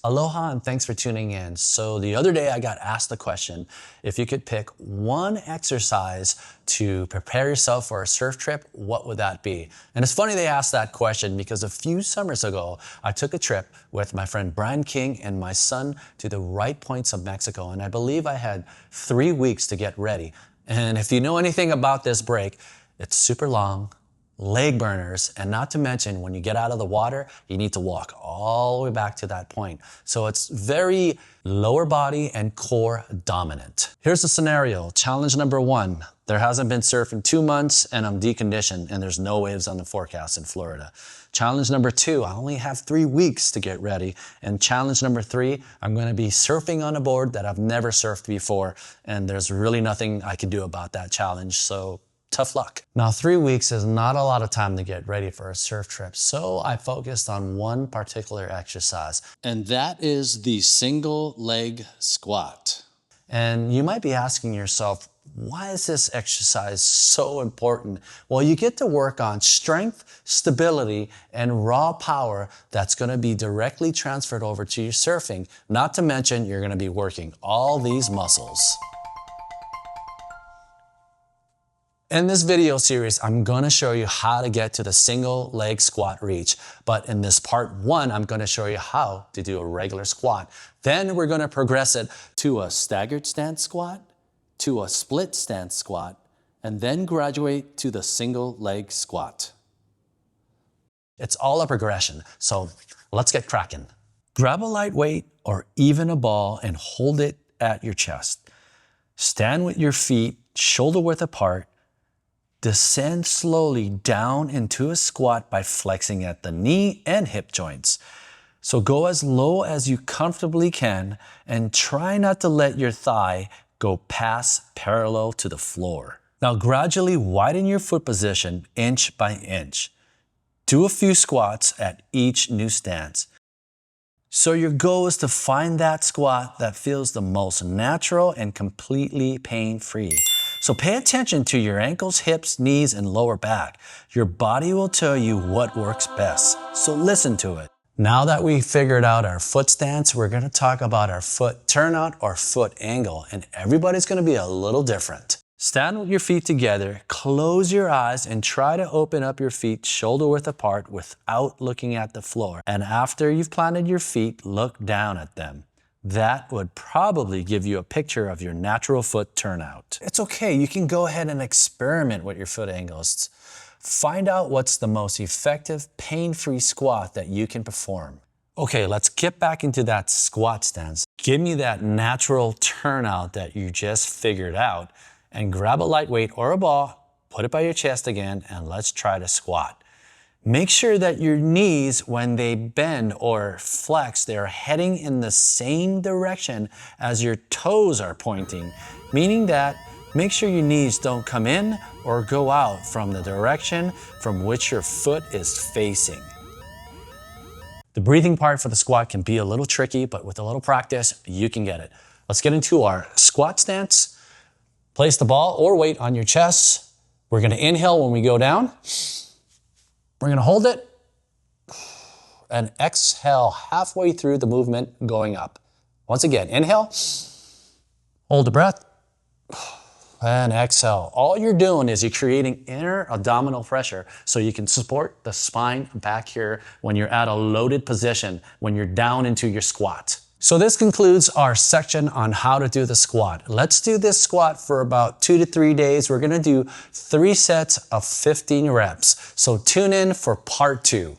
Aloha and thanks for tuning in. So the other day I got asked the question, if you could pick one exercise to prepare yourself for a surf trip, what would that be? And it's funny they asked that question because a few summers ago, I took a trip with my friend Brian King and my son to the right points of Mexico. And I believe I had 3 weeks to get ready. And if you know anything about this break, it's super long, leg burners, and not to mention when you get out of the water, you need to walk all the way back to that point. So it's very lower body and core dominant. Here's the scenario. Challenge number 1. There hasn't been surf in 2 months and I'm deconditioned and there's no waves on the forecast in Florida. Challenge number 2, I only have 3 weeks to get ready. And challenge number 3, I'm going to be surfing on a board that I've never surfed before and there's really nothing I can do about that challenge. So tough luck. Now, 3 weeks is not a lot of time to get ready for a surf trip, so I focused on one particular exercise, and that is the single leg squat. And you might be asking yourself, why is this exercise so important? Well, you get to work on strength, stability, and raw power that's going to be directly transferred over to your surfing. Not to mention, you're going to be working all these muscles. In this video series, I'm going to show you how to get to the single leg squat reach. But in this part 1, I'm going to show you how to do a regular squat. Then we're going to progress it to a staggered stance squat, to a split stance squat, and then graduate to the single leg squat. It's all a progression, so let's get cracking. Grab a light weight or even a ball and hold it at your chest. Stand with your feet shoulder width apart. Descend slowly down into a squat by flexing at the knee and hip joints. So go as low as you comfortably can and try not to let your thigh go past parallel to the floor. Now gradually widen your foot position inch by inch. Do a few squats at each new stance. So your goal is to find that squat that feels the most natural and completely pain-free. So pay attention to your ankles, hips, knees, and lower back. Your body will tell you what works best, so listen to it. Now that we figured out our foot stance, we're going to talk about our foot turnout or foot angle, and everybody's going to be a little different. Stand with your feet together, close your eyes, and try to open up your feet shoulder width apart without looking at the floor. And after you've planted your feet, look down at them. That would probably give you a picture of your natural foot turnout. It's okay, you can go ahead and experiment with your foot angles. Find out what's the most effective, pain-free squat that you can perform. Okay, let's get back into that squat stance. Give me that natural turnout that you just figured out and grab a light weight or a ball, put it by your chest again, and let's try to squat. Make sure that your knees, when they bend or flex, they're heading in the same direction as your toes are pointing, meaning that make sure your knees don't come in or go out from the direction from which your foot is facing. The breathing part for the squat can be a little tricky, but with a little practice, you can get it. Let's get into our squat stance. Place the ball or weight on your chest. We're going to inhale when we go down. We're going to hold it and exhale halfway through the movement going up. Once again, inhale, hold the breath, and exhale. All you're doing is you're creating inner abdominal pressure so you can support the spine back here when you're at a loaded position, when you're down into your squat. So this concludes our section on how to do the squat. Let's do this squat for about 2 to 3 days. We're going to do 3 sets of 15 reps. So tune in for part 2.